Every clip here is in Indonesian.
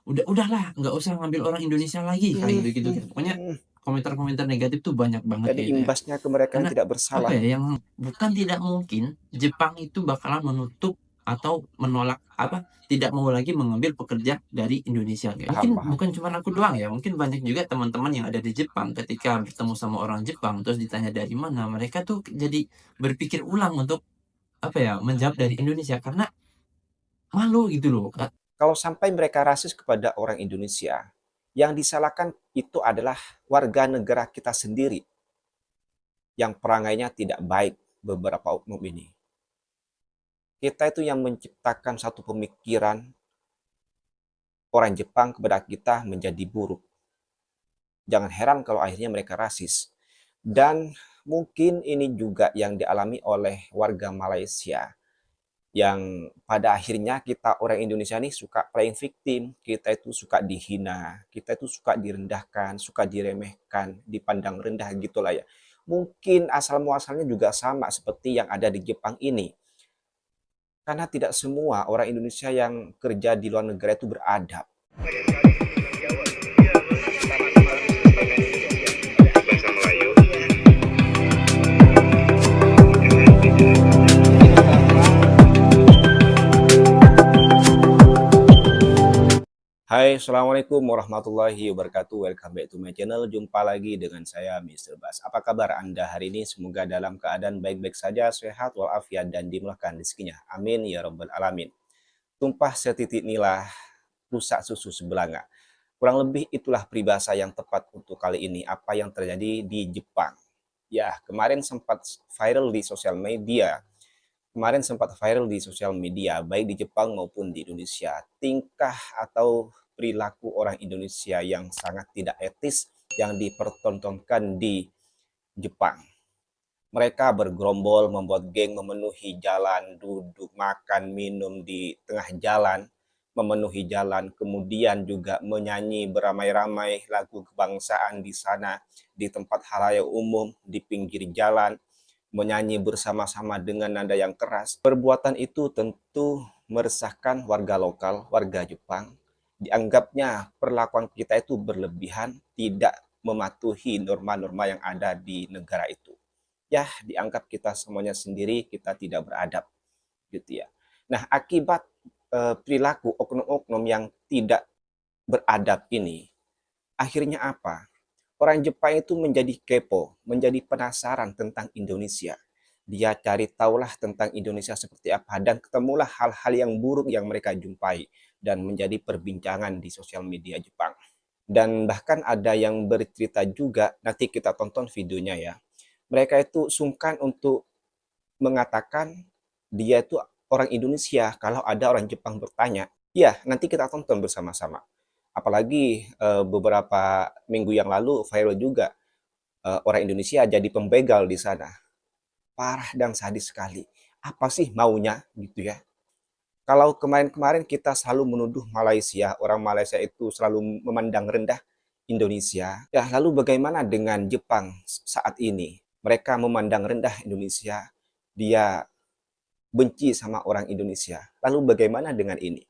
udahlah nggak usah ngambil orang Indonesia lagi kayak gitu-gitu kan. Pokoknya komentar-komentar negatif tuh banyak banget Jadi kayak itu ya. imbasnya ke mereka yang Karena tidak apa bersalah. ya, yang bukan tidak mungkin Jepang itu bakalan menutup atau menolak apa, tidak mau lagi mengambil pekerja dari Indonesia. Paham, Mungkin paham. bukan cuma aku doang ya, mungkin banyak juga teman-teman yang ada di Jepang ketika bertemu sama orang Jepang terus ditanya dari mana, mereka tuh jadi berpikir ulang untuk apa ya, menjawab dari Indonesia karena malu gitu loh. Kalau sampai mereka rasis kepada orang Indonesia, yang disalahkan itu adalah warga negara kita sendiri yang perangainya tidak baik beberapa oknum ini. Kita itu yang menciptakan satu pemikiran orang Jepang kepada kita menjadi buruk. Jangan heran kalau akhirnya mereka rasis. Dan mungkin ini juga yang dialami oleh warga Malaysia, yang pada akhirnya kita orang Indonesia ini suka playing victim, kita itu suka dihina, kita itu suka direndahkan, suka diremehkan, dipandang rendah gitulah ya. Mungkin asal muasalnya juga sama seperti yang ada di Jepang ini. Karena tidak semua orang Indonesia yang kerja di luar negara itu beradab. Hai, Assalamualaikum warahmatullahi wabarakatuh. Welcome back to my channel. Jumpa lagi dengan saya, Mr. Bas. Apa kabar Anda hari ini? Semoga dalam keadaan baik-baik saja, sehat walafiat, dan dimurahkan rezekinya. Amin ya rabbal alamin. Tumpah setitik nilah, rusak susu sebelanga. Kurang lebih itulah peribahasa yang tepat untuk kali ini. Apa yang terjadi di Jepang? Ya, kemarin sempat viral di sosial media. Baik di Jepang maupun di Indonesia. Tingkah atau perilaku orang Indonesia yang sangat tidak etis yang dipertontonkan di Jepang. Mereka bergerombol, membuat geng, memenuhi jalan, duduk, makan, minum di tengah jalan, memenuhi jalan, kemudian juga menyanyi beramai-ramai lagu kebangsaan di sana, di tempat halayak umum, di pinggir jalan, menyanyi bersama-sama dengan nada yang keras. Perbuatan itu tentu meresahkan warga lokal, warga Jepang. Dianggapnya perlakuan kita itu berlebihan, tidak mematuhi norma-norma yang ada di negara itu. Ya, dianggap kita semuanya sendiri, kita tidak beradab, gitu ya. Nah, akibat perilaku oknum-oknum yang tidak beradab ini, akhirnya apa? Orang Jepang itu menjadi kepo, menjadi penasaran tentang Indonesia. Dia cari tahulah tentang Indonesia seperti apa dan ketemulah hal-hal yang buruk yang mereka jumpai dan menjadi perbincangan di sosial media Jepang. Dan bahkan ada yang bercerita juga, nanti kita tonton videonya ya. Mereka itu sungkan untuk mengatakan dia itu orang Indonesia kalau ada orang Jepang bertanya. Ya, nanti kita tonton bersama-sama. Apalagi beberapa minggu yang lalu viral juga orang Indonesia jadi pembegal di sana. Parah dan sadis sekali. Apa sih maunya gitu ya? Kalau kemarin-kemarin kita selalu menuduh Malaysia, orang Malaysia itu selalu memandang rendah Indonesia. Ya, lalu bagaimana dengan Jepang saat ini? Mereka memandang rendah Indonesia. Dia benci sama orang Indonesia. Lalu bagaimana dengan ini?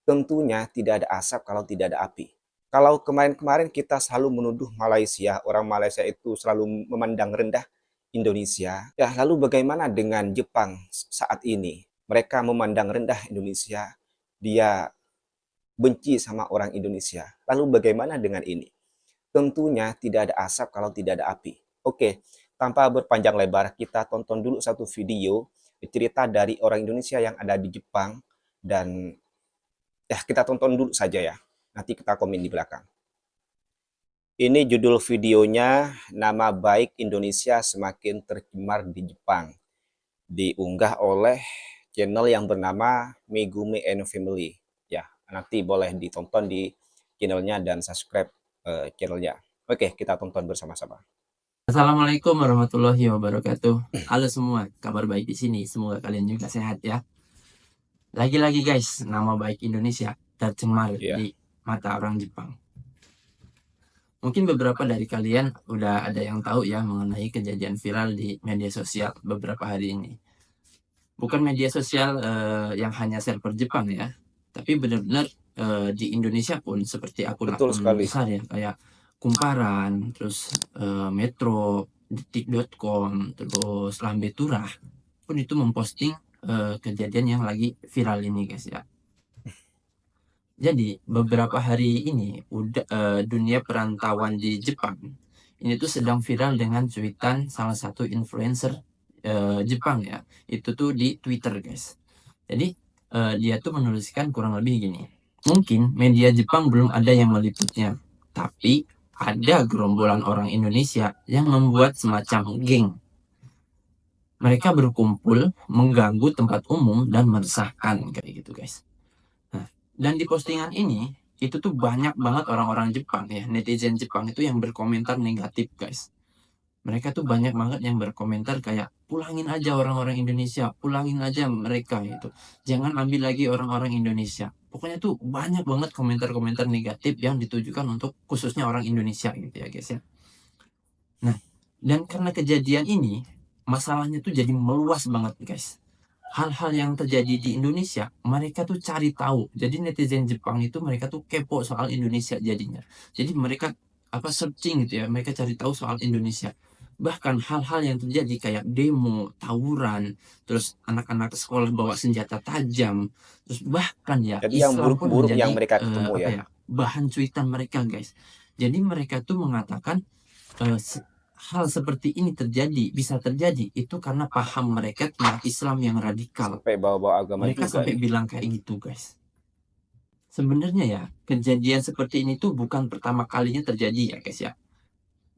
Tentunya tidak ada asap kalau tidak ada api. Kalau kemarin-kemarin kita selalu menuduh Malaysia, orang Malaysia itu selalu memandang rendah Indonesia. Ya, lalu bagaimana dengan Jepang saat ini? Mereka memandang rendah Indonesia. Dia benci sama orang Indonesia. Lalu bagaimana dengan ini? Tentunya tidak ada asap kalau tidak ada api. Oke, tanpa berpanjang lebar, kita tonton dulu satu video cerita dari orang Indonesia yang ada di Jepang dan ya kita tonton dulu saja ya. Nanti kita komen di belakang. Ini judul videonya, nama baik Indonesia semakin tercemar di Jepang. Diunggah oleh channel yang bernama Megumi and Family. Ya, nanti boleh ditonton di channelnya dan subscribe channelnya. Oke, kita tonton bersama-sama. Assalamualaikum warahmatullahi wabarakatuh. Halo semua, kabar baik di sini. Semoga kalian juga sehat ya. Lagi-lagi guys, nama baik Indonesia tercemar Ya, di mata orang Jepang. Mungkin beberapa dari kalian udah ada yang tahu ya mengenai kejadian viral di media sosial beberapa hari ini. Bukan media sosial yang hanya server Jepang ya, tapi benar-benar di Indonesia pun seperti Betul akun-akun sekali. besar ya kayak Kumparan, terus Metro, Detik.com, terus Lambe Turah pun itu memposting kejadian yang lagi viral ini guys ya. Jadi beberapa hari ini dunia perantauan di Jepang ini tuh sedang viral dengan cuitan salah satu influencer Jepang ya. Itu tuh di Twitter guys. Jadi dia tuh menuliskan kurang lebih gini. Mungkin media Jepang belum ada yang meliputnya, tapi ada gerombolan orang Indonesia yang membuat semacam geng. Mereka berkumpul, mengganggu tempat umum dan meresahkan kayak gitu guys. Nah, dan di postingan ini itu tuh banyak banget orang-orang Jepang ya, netizen Jepang itu yang berkomentar negatif guys. Mereka tuh banyak banget yang berkomentar kayak pulangin aja orang-orang Indonesia, pulangin aja mereka gitu. Jangan ambil lagi orang-orang Indonesia. Pokoknya tuh banyak banget komentar-komentar negatif yang ditujukan untuk khususnya orang Indonesia gitu ya guys ya. Nah, dan karena kejadian ini masalahnya tuh jadi meluas banget guys. Hal-hal yang terjadi di Indonesia, mereka tuh cari tahu. Jadi netizen Jepang itu mereka tuh kepo soal Indonesia jadinya. Jadi mereka searching gitu ya, mereka cari tahu soal Indonesia. Bahkan hal-hal yang terjadi kayak demo, tawuran, terus anak-anak sekolah bawa senjata tajam, terus bahkan ya Jadi yang Islam pun buruk-buruk yang menjadi mereka ketemu ya. bahan cuitan mereka guys. Jadi mereka tuh mengatakan eh, hal seperti ini bisa terjadi itu karena paham mereka tentang Islam yang radikal. Sampai bawa-bawa agama Mereka juga sampai nih. bilang kayak gitu guys. Sebenarnya ya kejadian seperti ini tuh bukan pertama kalinya terjadi ya guys ya.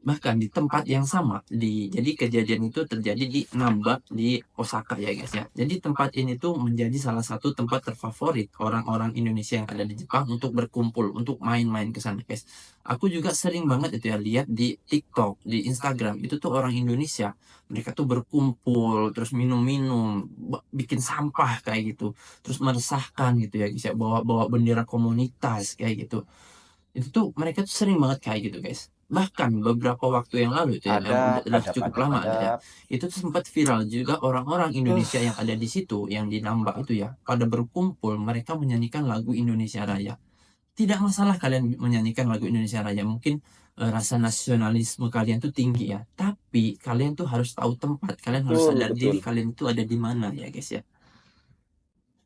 Bahkan di tempat yang sama jadi kejadian itu terjadi di Namba di Osaka ya guys ya. Jadi tempat ini tuh menjadi salah satu tempat terfavorit orang-orang Indonesia yang ada di Jepang untuk berkumpul, untuk main-main ke sana guys. Aku juga sering banget itu ya lihat di TikTok, di Instagram itu tuh orang Indonesia mereka tuh berkumpul terus minum-minum, bikin sampah kayak gitu, terus meresahkan gitu ya guys ya, bawa-bawa bendera komunitas kayak gitu. Itu tuh mereka tuh sering banget kayak gitu guys. Bahkan beberapa waktu yang lalu itu ya, yang udah cukup lama ada ya, Adab. itu tuh sempat viral juga orang-orang Indonesia yang ada di situ, yang di Nambak itu ya, pada berkumpul mereka menyanyikan lagu Indonesia Raya. Tidak masalah kalian menyanyikan lagu Indonesia Raya, mungkin rasa nasionalisme kalian tuh tinggi ya, tapi kalian tuh harus tahu tempat, kalian harus Betul, sadar betul. diri kalian itu ada di mana ya guys ya.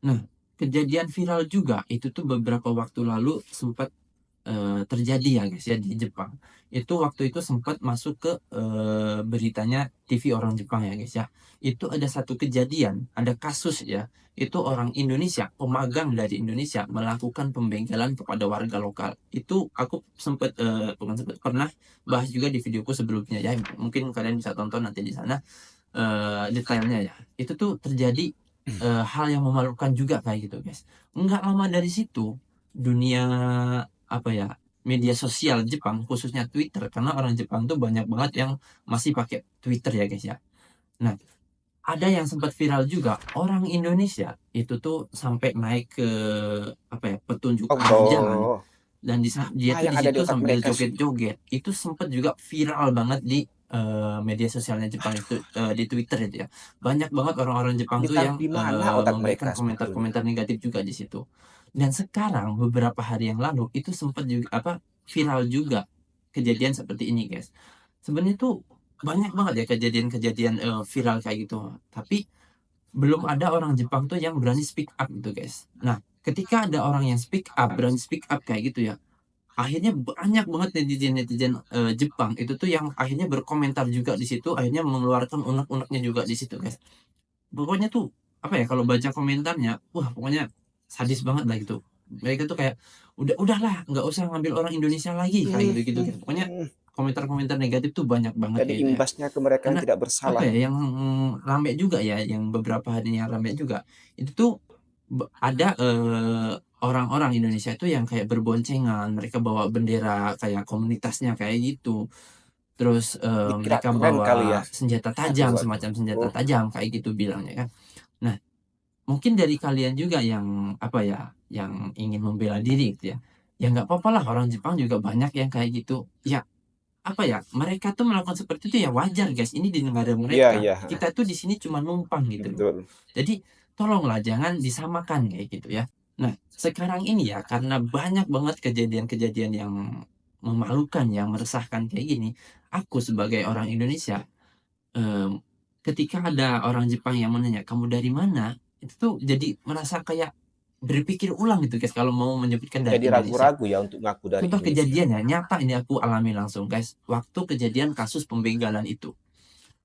Nah, kejadian viral juga itu tuh beberapa waktu lalu sempat terjadi ya guys ya di Jepang. Itu waktu itu sempat masuk ke beritanya TV orang Jepang ya guys ya. Itu ada satu kejadian, ada kasus ya. Itu orang Indonesia, pemagang dari Indonesia melakukan pembegalan kepada warga lokal. Itu aku sempat bukan sempat pernah bahas juga di videoku sebelumnya ya. Mungkin kalian bisa tonton nanti di sana detailnya ya. Itu tuh terjadi hal yang memalukan juga kayak gitu guys. Nggak lama dari situ dunia media sosial Jepang khususnya Twitter, karena orang Jepang tuh banyak banget yang masih pakai Twitter ya guys ya. Nah, ada yang sempat viral juga orang Indonesia itu tuh sampai naik ke pertunjukan jalan, Allah. dan dia Apa tuh yang di ada di situ otak sambil mereka sih? joget-joget. Itu sempat juga viral banget di media sosialnya Jepang itu, di Twitter itu ya. Banyak banget orang-orang Jepang tuh Ditaruh yang di mana otak mereka memberikan sebetulnya? komentar-komentar negatif juga di situ. Dan sekarang beberapa hari yang lalu itu sempat juga viral juga kejadian seperti ini guys. Sebenarnya tuh banyak banget ya kejadian-kejadian viral kayak gitu, tapi belum ada orang Jepang tuh yang berani speak up gitu guys. Nah, ketika ada orang yang berani speak up kayak gitu ya, akhirnya banyak banget netizen-netizen Jepang itu tuh yang akhirnya berkomentar juga di situ, akhirnya mengeluarkan unek-uneknya juga di situ guys. Pokoknya tuh kalau baca komentarnya, wah pokoknya sadis banget lah gitu. Mereka tuh kayak udahlah nggak usah ngambil orang Indonesia lagi kayak Hmm, gitu gitu hmm, kan. Pokoknya hmm. komentar-komentar negatif tuh banyak banget Jadi kayak gitu ya. imbasnya ke mereka yang Karena tidak bersalah. yang rame juga ya, yang beberapa hari yang rame juga itu tuh ada orang-orang Indonesia itu yang kayak berboncengan, mereka bawa bendera kayak komunitasnya kayak gitu. Terus Dikira mereka keren kali ya. bawa senjata tajam, Aduh, aduh. semacam senjata Oh, tajam kayak gitu bilangnya kan. Nah, mungkin dari kalian juga yang yang ingin membela diri gitu ya. Ya nggak apa-apa lah, orang Jepang juga banyak yang kayak gitu. Ya mereka tuh melakukan seperti itu ya wajar guys. Ini di negara iya, mereka. iya. Kita tuh di sini cuma numpang gitu loh. Betul. Jadi tolonglah jangan disamakan kayak gitu ya. Nah, sekarang ini ya, karena banyak banget kejadian-kejadian yang memalukan, yang meresahkan kayak gini, aku sebagai orang Indonesia, mmm, ketika ada orang Jepang yang menanya, "Kamu dari mana?" Itu tuh jadi merasa kayak berpikir ulang gitu, guys, kalau mau menyebutkan dari Jadi Indonesia. ragu-ragu ya untuk ngaku dari Contoh Indonesia. kejadian ya, nyata ini aku alami langsung, guys, waktu kejadian kasus pembegalan itu.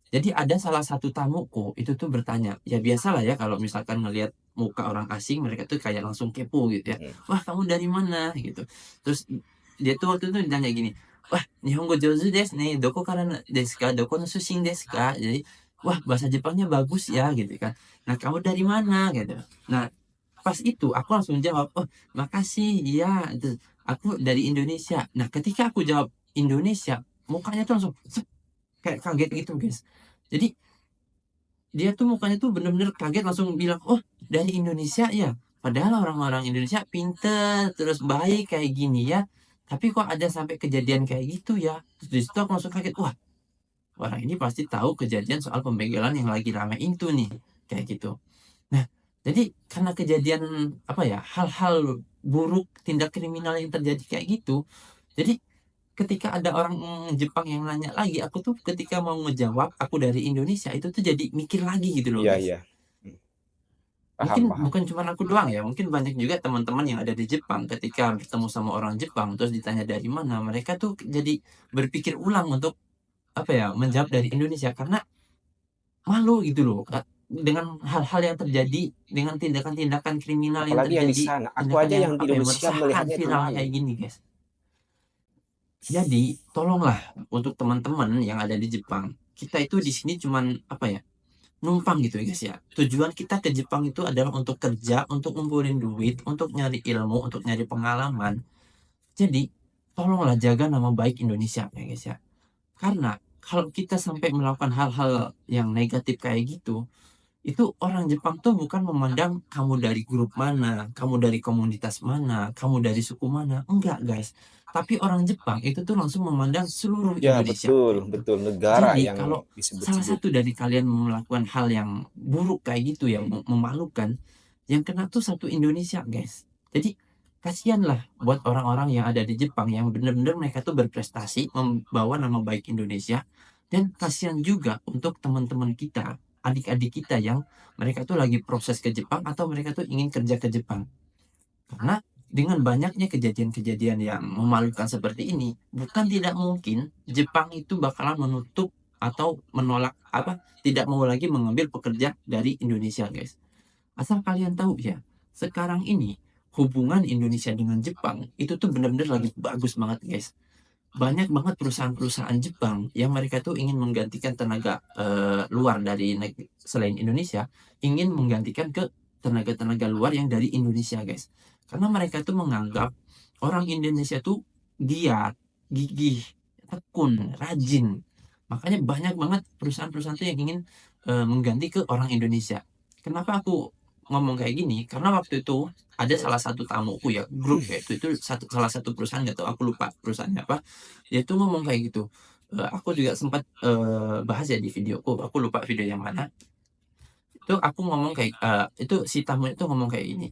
Jadi ada salah satu tamuku itu tuh bertanya, ya biasalah ya kalau misalkan ngelihat muka orang asing mereka tuh kayak langsung kepo gitu ya. Mhm. "Wah, kamu dari mana?" gitu. Terus dia tuh waktu itu ditanya gini, "Wah, Nihongo jouzu desu ne, doko kara desu ka? Doko no sushin desu ka?" Jadi, "Wah, bahasa Jepangnya bagus ya," gitu kan. "Nah, kamu dari mana?" gitu. Nah, pas itu aku langsung jawab, "Oh, makasih, iya, itu aku dari Indonesia." Nah, ketika aku jawab Indonesia, mukanya tuh langsung kayak kaget gitu, guys. Jadi dia tuh mukanya tuh bener-bener kaget langsung bilang, "Oh, dari Indonesia ya? Padahal orang-orang Indonesia pinter, terus baik kayak gini ya, tapi kok ada sampai kejadian kayak gitu ya?" Terus di situ aku langsung kaget, "Wah, orang ini pasti tahu kejadian soal pembegalan yang lagi rame itu nih," kayak gitu. Nah, jadi karena kejadian, apa ya, hal-hal buruk, tindak kriminal yang terjadi kayak gitu, jadi ketika ada orang Jepang yang nanya lagi, aku tuh ketika mau ngejawab aku dari Indonesia, itu tuh jadi mikir lagi gitu loh, Iya guys. iya. Mhm. Paham Mungkin paham. bukan cuma aku doang ya, mungkin banyak juga teman-teman yang ada di Jepang ketika bertemu sama orang Jepang, terus ditanya dari mana, mereka tuh jadi berpikir ulang untuk, apa ya, menjawab dari Indonesia karena malu gitu loh, Kak, dengan hal-hal yang terjadi, dengan tindakan-tindakan kriminal yang Apalagi yang di terjadi, sana, aku tindakan aja yang, yang di apa ya, Indonesia meresahkan, melihatnya itu viral malu. kayak gini, guys. Jadi, tolonglah untuk teman-teman yang ada di Jepang, kita itu di sini cuman, apa ya, numpang gitu ya, guys, ya. Tujuan kita ke Jepang itu adalah untuk kerja, untuk ngumpulin duit, untuk nyari ilmu, untuk nyari pengalaman. Jadi, tolonglah jaga nama baik Indonesia ya, guys, ya. Karena kalau kita sampai melakukan hal-hal yang negatif kayak gitu, itu orang Jepang tuh bukan memandang kamu dari grup mana, kamu dari komunitas mana, kamu dari suku mana, enggak, guys. Tapi orang Jepang itu tuh langsung memandang seluruh Ya Indonesia betul, kayak gitu. betul negara Jadi yang kalau salah disebut-sebut. satu dari kalian melakukan hal yang buruk kayak gitu, yang memalukan, yang kena tuh satu Indonesia, guys. Jadi kasihanlah buat orang-orang yang ada di Jepang yang benar-benar mereka tuh berprestasi membawa nama baik Indonesia, dan kasihan juga untuk teman-teman kita, adik-adik kita yang mereka tuh lagi proses ke Jepang atau mereka tuh ingin kerja ke Jepang. Karena dengan banyaknya kejadian-kejadian yang memalukan seperti ini, bukan tidak mungkin Jepang itu bakalan menutup atau menolak, apa, tidak mau lagi mengambil pekerja dari Indonesia, guys. Asal kalian tahu ya, sekarang ini hubungan Indonesia dengan Jepang itu tuh benar-benar lagi bagus banget, guys. Banyak banget perusahaan-perusahaan Jepang yang mereka tuh ingin menggantikan tenaga luar dari selain Indonesia, ingin menggantikan ke tenaga-tenaga luar yang dari Indonesia, guys. Karena mereka tuh menganggap orang Indonesia tuh giat, gigih, tekun, rajin. Makanya banyak banget perusahaan-perusahaan tuh yang ingin mengganti ke orang Indonesia. Kenapa aku ngomong kayak gini? Karena waktu itu ada salah satu tamuku ya, grup ya, itu salah satu perusahaan, nggak tahu aku lupa perusahaannya apa. Dia tuh ngomong kayak gitu. Aku juga sempat bahas ya di videoku, aku lupa video yang mana. Itu aku ngomong kayak itu si tamu itu ngomong kayak gini.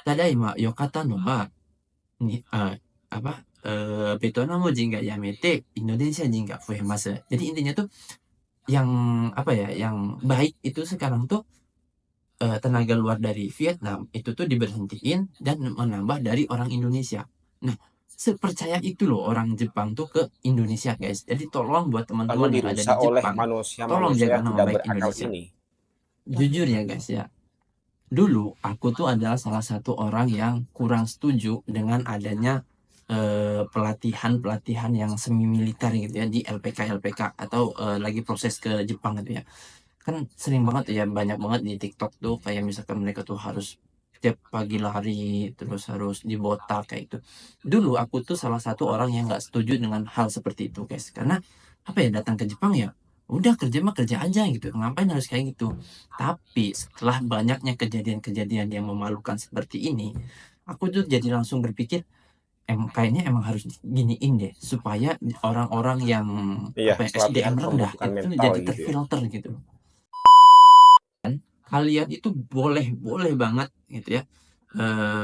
Tadaima yokata no wa ni apa Betonam jin ga yamete Indonesia jin ga fuemasu. Jadi intinya tuh yang, apa ya, yang baik itu sekarang tuh tenaga luar dari Vietnam itu tuh diberhentiin dan menambah dari orang Indonesia. Nah, sepercaya itu loh orang Jepang tuh ke Indonesia, guys. Jadi tolong buat Lalu teman-teman yang ada di dirusak oleh Jepang, tolong manusia-manusia jaga yang nama tidak baik berakal Indonesia. ini. Jujur ya, guys, ya. Dulu aku tuh adalah salah satu orang yang kurang setuju dengan adanya pelatihan-pelatihan yang semi militer gitu ya di LPK atau lagi proses ke Jepang gitu ya. Kan sering banget ya, banyak banget di TikTok tuh kayak misalkan mereka tuh harus tiap pagi lari, terus harus dibotak kayak itu. Dulu aku tuh salah satu orang yang nggak setuju dengan hal seperti itu, guys. Karena apa ya, datang ke Jepang ya udah kerja mah kerja aja gitu. Ngapain harus kayak gitu? Tapi setelah banyaknya kejadian-kejadian yang memalukan seperti ini, aku tuh jadi langsung berpikir, kayaknya emang harus giniin deh supaya orang-orang yang, Iya, apa ya, pelatihan SDM rendah pembentukan itu mental jadi gitu ya. terfilter gitu. Kalian itu boleh boleh banget gitu ya,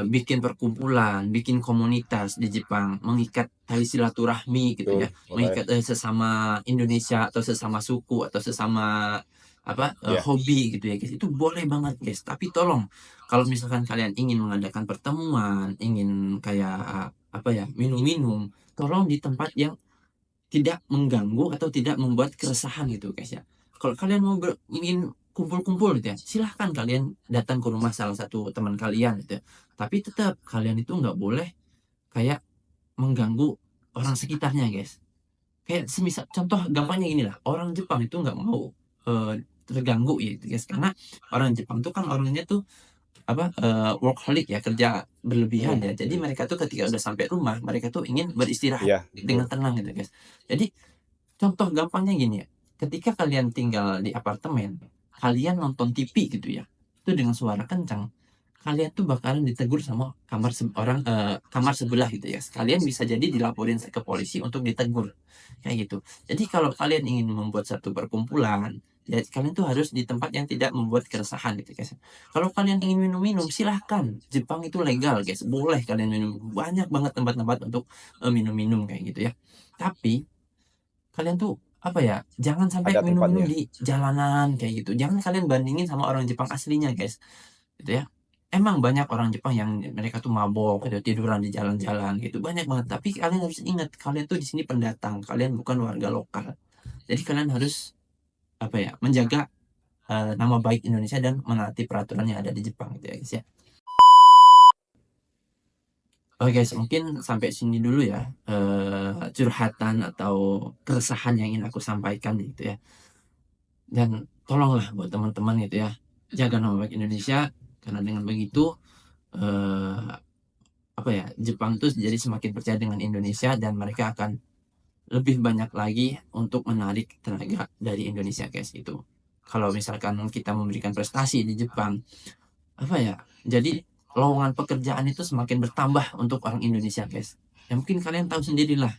bikin perkumpulan, bikin komunitas di Jepang, mengikat tali silaturahmi gitu betul, ya, boleh. mengikat, sesama Indonesia atau sesama suku atau sesama apa, Ya, hobi gitu ya guys, itu boleh banget guys. Tapi tolong kalau misalkan kalian ingin mengadakan pertemuan, ingin kayak apa ya, minum-minum, tolong di tempat yang tidak mengganggu atau tidak membuat keresahan gitu guys ya. Kalau kalian mau ingin kumpul-kumpul gitu ya, silahkan kalian datang ke rumah salah satu teman kalian gitu ya. Tapi tetap kalian itu nggak boleh kayak mengganggu orang sekitarnya guys. Kayak semisal contoh gampangnya gini lah, orang Jepang itu nggak mau terganggu ya gitu guys, karena orang Jepang tuh kan orangnya tuh apa, workaholic ya, kerja berlebihan mm, ya. Jadi mereka tuh ketika udah sampai rumah, mereka tuh ingin beristirahat iya dengan betul. tenang gitu guys. Jadi contoh gampangnya gini ya, ketika kalian tinggal di apartemen, kalian nonton TV gitu ya, itu dengan suara kencang, kalian tuh bakalan ditegur sama kamar sebelah gitu ya. Kalian bisa jadi dilaporin ke polisi untuk ditegur, kayak gitu. Jadi kalau kalian ingin membuat satu perkumpulan, ya kalian tuh harus di tempat yang tidak membuat keresahan gitu guys. Kalau kalian ingin minum-minum, silahkan. Jepang itu legal guys, boleh kalian minum. Banyak banget tempat-tempat untuk minum-minum kayak gitu ya. Tapi kalian tuh apa ya, jangan sampai Ada minum-minum tempatnya. di jalanan kayak gitu. Jangan kalian bandingin sama orang Jepang aslinya guys, gitu ya. Emang banyak orang Jepang yang mereka tuh mabok gitu, tiduran di jalan-jalan gitu, banyak banget. Tapi kalian harus ingat, kalian tuh di sini pendatang, kalian bukan warga lokal. Jadi kalian harus apa ya, menjaga nama baik Indonesia dan menaati peraturan yang ada di Jepang gitu ya guys ya. Oke guys, mungkin sampai sini dulu ya, curhatan atau keresahan yang ingin aku sampaikan gitu ya. Dan tolonglah buat teman-teman gitu ya, jaga nama baik Indonesia, karena dengan begitu eh, apa ya, Jepang tuh jadi semakin percaya dengan Indonesia dan mereka akan lebih banyak lagi untuk menarik tenaga dari Indonesia guys itu. Kalau misalkan kita memberikan prestasi di Jepang, apa ya, jadi lowongan pekerjaan itu semakin bertambah untuk orang Indonesia guys. Ya mungkin kalian tahu sendirilah,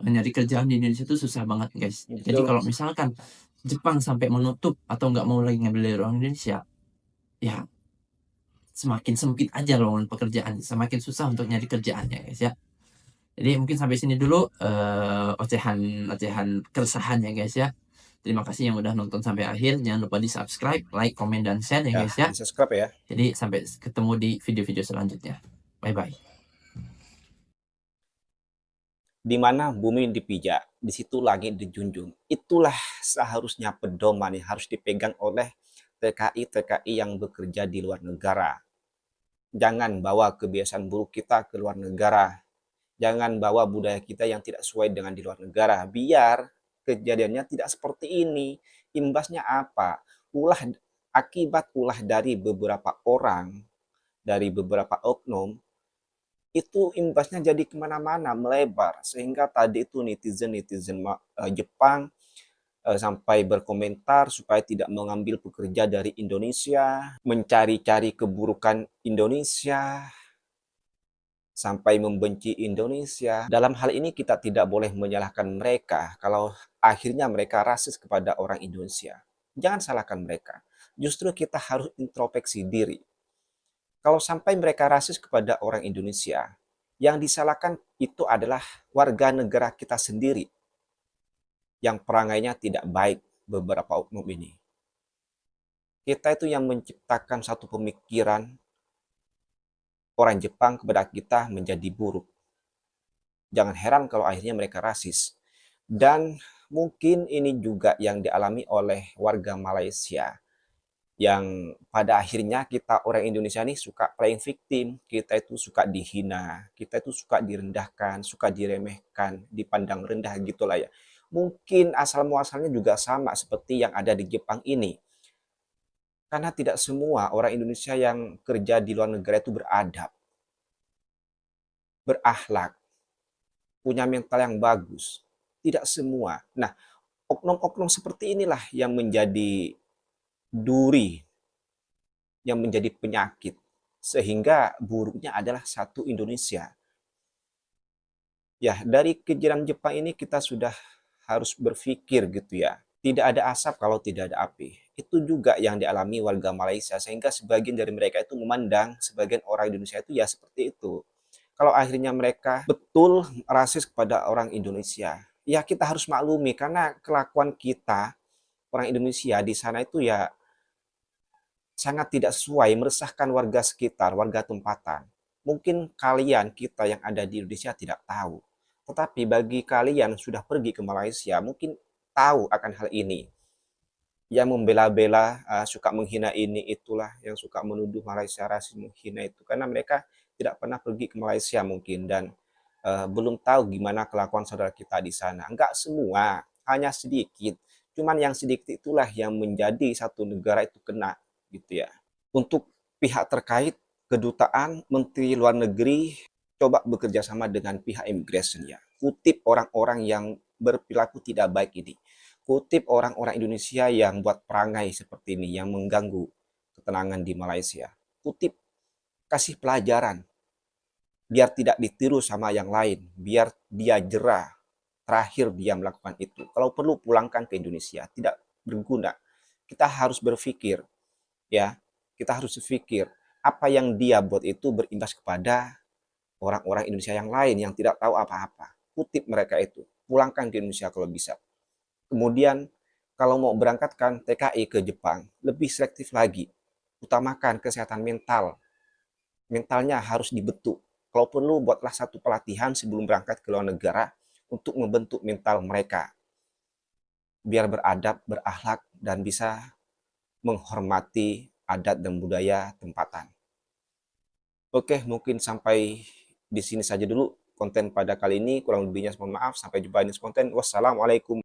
nyari kerjaan di Indonesia itu susah banget guys. Jadi Betul. kalau misalkan Jepang sampai menutup atau nggak mau lagi ngambil dari orang Indonesia, ya semakin sempit aja lowongan pekerjaan, semakin susah untuk nyari kerjaannya guys ya. Jadi mungkin sampai sini dulu ocehan-ocehan keresahan ya guys ya. Terima kasih yang udah nonton sampai akhir. Jangan lupa di subscribe, like, komen, dan share ya Ya, guys ya. di subscribe ya. Jadi sampai ketemu di video-video selanjutnya. Bye bye. Di mana bumi dipijak, di situ langit dijunjung. Itulah seharusnya pedoman yang harus dipegang oleh TKI-TKI yang bekerja di luar negara. Jangan bawa kebiasaan buruk kita ke luar negara. Jangan bawa budaya kita yang tidak sesuai dengan di luar negara. Biar kejadiannya tidak seperti ini. Imbasnya apa? Ulah Akibat ulah dari beberapa orang, dari beberapa oknum, itu imbasnya jadi kemana-mana, melebar. Sehingga tadi itu netizen-netizen Jepang sampai berkomentar supaya tidak mengambil pekerja dari Indonesia, mencari-cari keburukan Indonesia, sampai membenci Indonesia. Dalam hal ini kita tidak boleh menyalahkan mereka kalau akhirnya mereka rasis kepada orang Indonesia. Jangan salahkan mereka. Justru kita harus introspeksi diri. Kalau sampai mereka rasis kepada orang Indonesia, yang disalahkan itu adalah warga negara kita sendiri yang perangainya tidak baik, beberapa oknum ini. Kita itu yang menciptakan satu pemikiran orang Jepang kepada kita menjadi buruk. Jangan heran kalau akhirnya mereka rasis. Dan mungkin ini juga yang dialami oleh warga Malaysia, yang pada akhirnya kita orang Indonesia ini suka playing victim, kita itu suka dihina, kita itu suka direndahkan, suka diremehkan, dipandang rendah gitulah ya. Mungkin asal muasalnya juga sama seperti yang ada di Jepang ini. Karena tidak semua orang Indonesia yang kerja di luar negara itu beradab, berakhlak, punya mental yang bagus. Tidak semua. Nah, oknum-oknum seperti inilah yang menjadi duri, yang menjadi penyakit. Sehingga buruknya adalah satu Indonesia. Ya, dari kejadian Jepang ini kita sudah harus berpikir gitu ya. Tidak ada asap kalau tidak ada api. Itu juga yang dialami warga Malaysia, sehingga sebagian dari mereka itu memandang sebagian orang Indonesia itu ya seperti itu. Kalau akhirnya mereka betul rasis kepada orang Indonesia, ya kita harus maklumi karena kelakuan kita orang Indonesia di sana itu ya sangat tidak sesuai, meresahkan warga sekitar, warga tempatan. Mungkin kalian, kita yang ada di Indonesia tidak tahu. Tetapi bagi kalian yang sudah pergi ke Malaysia, mungkin tahu akan hal ini. Yang membela-bela, suka menghina ini itulah, yang suka menuduh Malaysia rasis, menghina itu. Karena mereka tidak pernah pergi ke Malaysia mungkin dan belum tahu gimana kelakuan saudara kita di sana. Enggak semua, hanya sedikit. Cuman yang sedikit itulah yang menjadi satu negara itu kena gitu ya. Untuk pihak terkait, kedutaan, menteri luar negeri coba bekerja sama dengan pihak imigrasi ya. Kutip orang-orang yang berperilaku tidak baik ini. Kutip orang-orang Indonesia yang buat perangai seperti ini, yang mengganggu ketenangan di Malaysia. Kutip, kasih pelajaran, biar tidak ditiru sama yang lain, biar dia jerah, terakhir dia melakukan itu. Kalau perlu pulangkan ke Indonesia, tidak berguna. Kita harus berpikir, ya, kita harus berpikir apa yang dia buat itu berimbas kepada orang-orang Indonesia yang lain yang tidak tahu apa-apa. Kutip mereka itu, pulangkan ke Indonesia kalau bisa. Kemudian kalau mau berangkatkan TKI ke Jepang, lebih selektif lagi. Utamakan kesehatan mental. Mentalnya harus dibentuk. Kalau perlu buatlah satu pelatihan sebelum berangkat ke luar negara untuk membentuk mental mereka. Biar beradab, berakhlak, dan bisa menghormati adat dan budaya tempatan. Oke, mungkin sampai di sini saja dulu konten pada kali ini. Kurang lebihnya mohon maaf. Sampai jumpa di next konten. Wassalamualaikum.